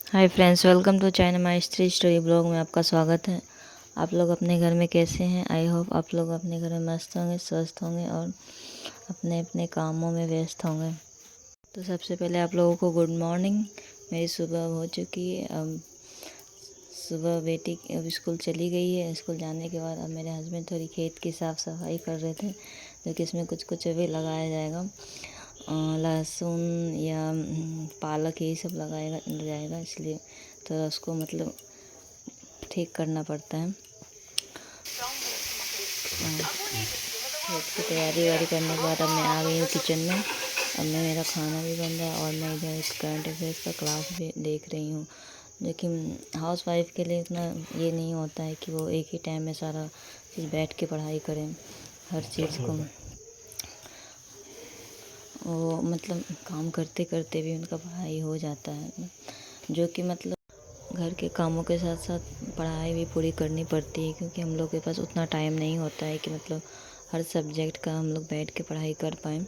Hi friends, welcome to China my स्त्री story blog में आपका स्वागत है। आप लोग अपने घर में कैसे हैं? आई होप आप लोग अपने घर में मस्त होंगे, स्वस्थ होंगे और अपने अपने कामों में व्यस्त होंगे। तो सबसे पहले आप लोगों को गुड मॉर्निंग। मेरी सुबह हो चुकी है। अब सुबह बेटी अब स्कूल चली गई है। स्कूल जाने के बाद अब मेरे हस्बैंड थोड़ी खेत की साफ़ सफाई कर रहे थे, जो कि इसमें कुछ कुछ अभी लगाया जाएगा। लहसुन या पालक यही सब लगाएगा जाएगा, इसलिए थोड़ा उसको मतलब ठीक करना पड़ता है। खेत की तैयारी वारी करने के बाद अब मैं आ गई हूँ किचन में। अब मेरा खाना भी बन रहा है और मैं इधर एक करंट अफेयर्स का क्लास भी देख रही हूँ, लेकिन हाउस वाइफ के लिए इतना ये नहीं होता है कि वो एक ही टाइम में सारा चीज़ बैठ के पढ़ाई करें। हर चीज़ को वो मतलब काम करते करते भी उनका पढ़ाई हो जाता है, जो कि मतलब घर के कामों के साथ साथ पढ़ाई भी पूरी करनी पड़ती है, क्योंकि हम लोग के पास उतना टाइम नहीं होता है कि मतलब हर सब्जेक्ट का हम लोग बैठ के पढ़ाई कर पाएँ।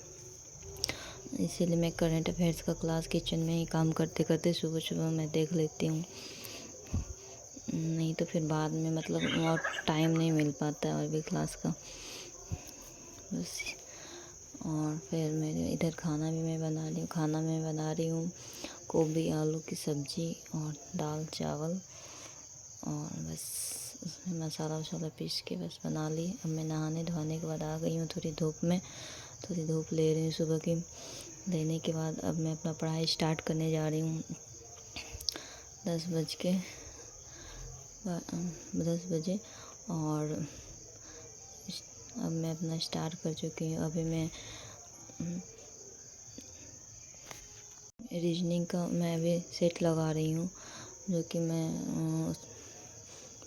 इसीलिए मैं करंट अफेयर्स का क्लास किचन में ही काम करते करते सुबह सुबह मैं देख लेती हूँ। नहीं तो फिर बाद में मतलब और टाइम नहीं मिल पाता है और भी क्लास का बस। और फिर मेरे इधर खाना भी मैं बना रही हूँ। खाना मैं बना रही हूँ गोभी आलू की सब्ज़ी और दाल चावल, और बस उसमें मसाला वसाला पीस के बस बना ली। अब मैं नहाने धोने के बाद आ गई हूँ थोड़ी धूप में, थोड़ी धूप ले रही हूँ सुबह की। लेने के बाद अब मैं अपना पढ़ाई स्टार्ट करने जा रही हूँ 10 बजे। और अब मैं अपना स्टार्ट कर चुकी हूँ। अभी मैं रीजनिंग का मैं अभी सेट लगा रही हूँ, जो कि मैं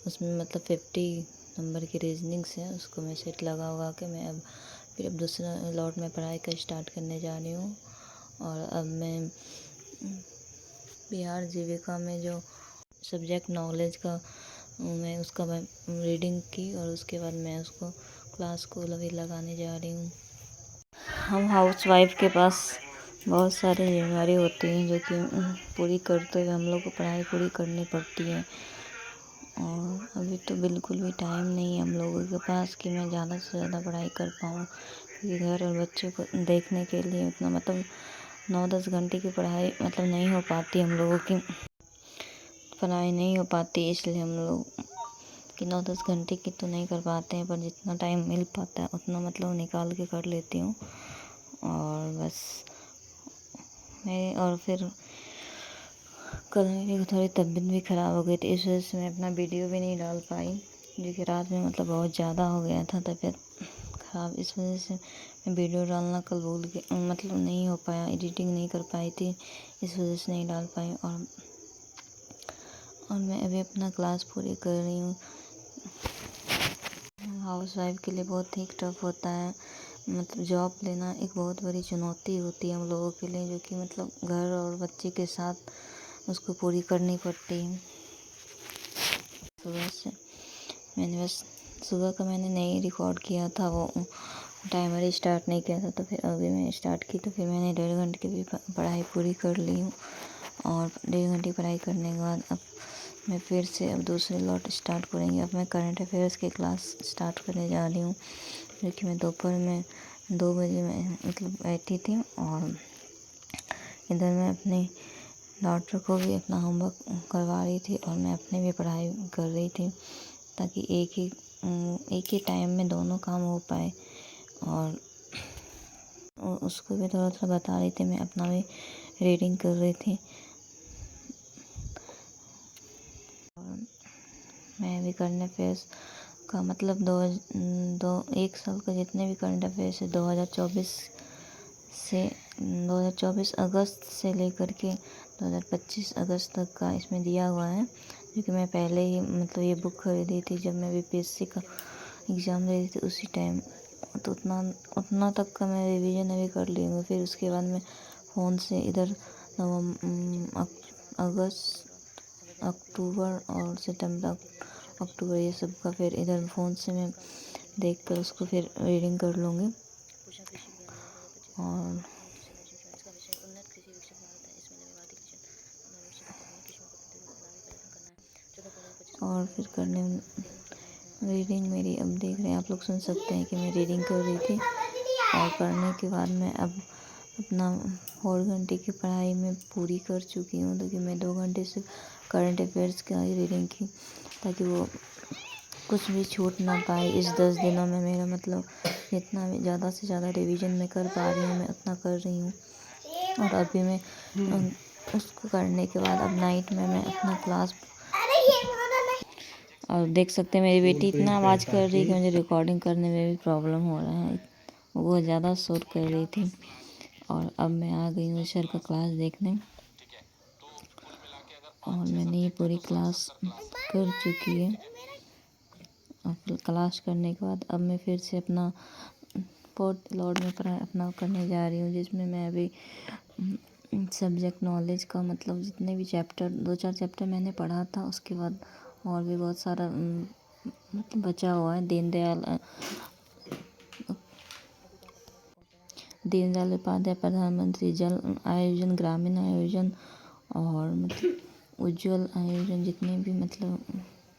उसमें मतलब 50 नंबर की रीजनिंग्स है, उसको मैं सेट लगा के मैं अब दूसरा लॉट में पढ़ाई का स्टार्ट करने जा रही हूँ। और अब मैं बिहार जीविका में जो सब्जेक्ट नॉलेज का मैं उसका मैं रीडिंग की, और उसके बाद मैं उसको क्लास को अभी लगाने जा रही हूँ। हम हाउस वाइफ के पास बहुत सारी जिम्मेदारी होती हैं, जो कि पूरी करते हुए हम लोग को पढ़ाई पूरी करनी पड़ती है। और अभी तो बिल्कुल भी टाइम नहीं है हम लोगों के पास कि मैं ज़्यादा से ज़्यादा पढ़ाई कर पाऊँ, क्योंकि घर और बच्चों को देखने के लिए उतना मतलब 9-10 घंटे की पढ़ाई मतलब नहीं हो पाती, हम लोगों की पढ़ाई नहीं हो पाती। इसलिए हम लोग कि 9-10 घंटे की तो नहीं कर पाते हैं, पर जितना टाइम मिल पाता है उतना मतलब निकाल के कर लेती हूँ। और बस मैं और फिर कल मेरी थोड़ी तबीयत भी ख़राब हो गई थी, इस वजह से मैं अपना वीडियो भी नहीं डाल पाई, जो कि रात में मतलब बहुत ज़्यादा हो गया था तबीयत ख़राब। इस वजह से मैं वीडियो डालना कल भूल गई, मतलब नहीं हो पाया, एडिटिंग नहीं कर पाई थी, इस वजह से नहीं डाल पाई। और मैं अभी अपना क्लास पूरी कर रही हूँ। हाउस वाइफ के लिए बहुत ही टफ होता है, मतलब जॉब लेना एक बहुत बड़ी चुनौती होती है हम लोगों के लिए, जो कि मतलब घर और बच्चे के साथ उसको पूरी करनी पड़ती है। सुबह से मैंने बस सुबह का मैंने नहीं रिकॉर्ड किया था, वो टाइमर स्टार्ट नहीं किया था, तो फिर अभी मैं स्टार्ट की, तो फिर मैंने 1.5 घंटे की भी पढ़ाई पूरी कर ली हूँ। और 1.5 घंटे पढ़ाई करने के बाद अब मैं फिर से अब दूसरे लॉट स्टार्ट करेंगे। अब मैं करंट अफेयर्स की क्लास स्टार्ट करने जा रही हूँ, जो कि मैं दोपहर में 2 बजे में मतलब बैठी थी। और इधर मैं अपनी डॉटर को भी अपना होमवर्क करवा रही थी और मैं अपनी भी पढ़ाई कर रही थी, ताकि एक ही टाइम में दोनों काम हो पाए। और उसको भी थोड़ा थोड़ा बता रही थी, मैं अपना भी रीडिंग कर रही थी। और मैं भी करंट अफेयर्स का मतलब एक साल का जितने भी करंट अफेयर्स है 2024 अगस्त से लेकर के 2025 अगस्त तक का इसमें दिया हुआ है, क्योंकि मैं पहले ही मतलब ये बुक खरीदी थी जब मैं बीपीएससी का एग्ज़ाम दे रही थी उसी टाइम, तो उतना तक का मैं रिवीजन अभी कर ली हूँ। फिर उसके बाद मैं फ़ोन से इधर अगस्त अक्टूबर और सितंबर अक्टूबर ये सब का फिर इधर फ़ोन से मैं देख कर उसको फिर रीडिंग कर लूँगी। और और फिर करने रीडिंग मेरी अब देख रहे हैं आप लोग, सुन सकते हैं कि मैं रीडिंग कर रही थी। और करने के बाद मैं अब अपना 4 घंटे की पढ़ाई में पूरी कर चुकी हूँ, क्योंकि मैं 2 घंटे से करंट अफेयर्स की रीडिंग की, ताकि वो कुछ भी छूट ना पाए इस 10 दिनों में। मेरा मतलब जितना भी ज़्यादा से ज़्यादा रिवीजन मैं कर पा रही हूँ मैं उतना कर रही हूँ। और अभी मैं उसको करने के बाद अब नाइट में मैं अपना क्लास, और देख सकते हैं मेरी बेटी इतना आवाज़ कर रही है कि मुझे रिकॉर्डिंग करने में भी प्रॉब्लम हो रहा है, वो बहुत ज़्यादा शोर कर रही थी। और अब मैं आ गई हूँ सर का क्लास देखने, और मैंने ये पूरी क्लास कर चुकी है। और क्लास करने के बाद अब मैं फिर से अपना 4th लॉर्ड में अपना करने जा रही हूँ, जिसमें मैं अभी सब्जेक्ट नॉलेज का मतलब जितने भी चैप्टर 2-4 चैप्टर मैंने पढ़ा था, उसके बाद और भी बहुत सारा मतलब बचा हुआ है। दीनदयाल उपाध्याय प्रधानमंत्री जल आयोजन, ग्रामीण आयोजन और मतलब उज्ज्वल आयोजन, जितने भी मतलब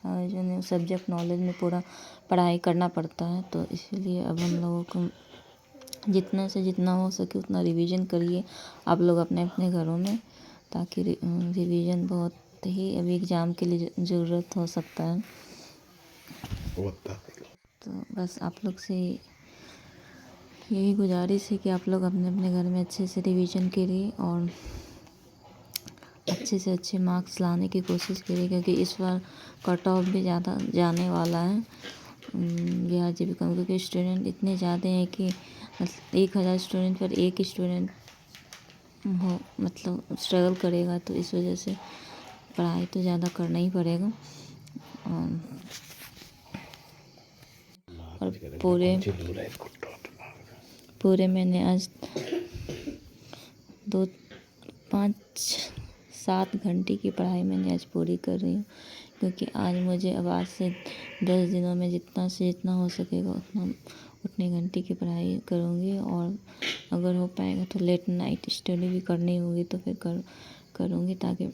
आयोजन है सब्जेक्ट नॉलेज में पूरा पढ़ाई करना पड़ता है। तो इसीलिए अब हम लोगों को जितना से जितना हो सके उतना रिवीजन करिए आप लोग अपने अपने घरों में, ताकि रिवीजन बहुत ही अभी एग्ज़ाम के लिए ज़रूरत हो सकता है। तो बस आप लोग से यही गुजारिश है कि आप लोग अपने अपने घर में अच्छे से रिवीजन करिए और अच्छे से अच्छे मार्क्स लाने की कोशिश करिए, क्योंकि इस बार कट ऑफ भी ज़्यादा जाने वाला है बिहार जीविका में, क्योंकि स्टूडेंट इतने ज़्यादा हैं कि मतलब 1000 स्टूडेंट पर एक ही स्टूडेंट हो मतलब स्ट्रगल करेगा। तो इस वजह से पढ़ाई तो ज़्यादा करना ही पड़ेगा। और पूरे मैंने आज 5-7 घंटे की पढ़ाई मैंने आज पूरी कर रही हूँ, क्योंकि आज मुझे अब आज से 10 दिनों में जितना से जितना हो सकेगा उतने घंटे की पढ़ाई करूँगी। और अगर हो पाएगा तो लेट नाइट स्टडी भी करनी होगी तो फिर करूँगी, ताकि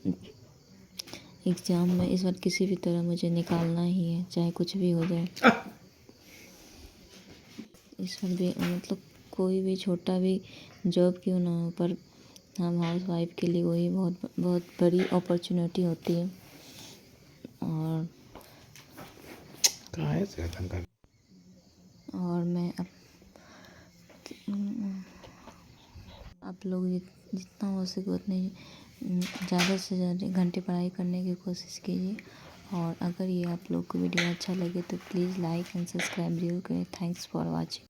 एग्ज़ाम में इस बार किसी भी तरह मुझे निकालना ही है, चाहे कुछ भी हो जाए। इस बार भी मतलब कोई भी छोटा भी जॉब क्यों ना हो, पर हम हाउस वाइफ के लिए वही बहुत बहुत बड़ी अपॉर्चुनिटी होती है। और मैं आप लोग जितना हो सके उतने ज़्यादा से ज़्यादा घंटे पढ़ाई करने की कोशिश कीजिए। और अगर ये आप लोग को वीडियो अच्छा लगे तो प्लीज़ लाइक एंड सब्सक्राइब जरूर करें। Thanks for watching.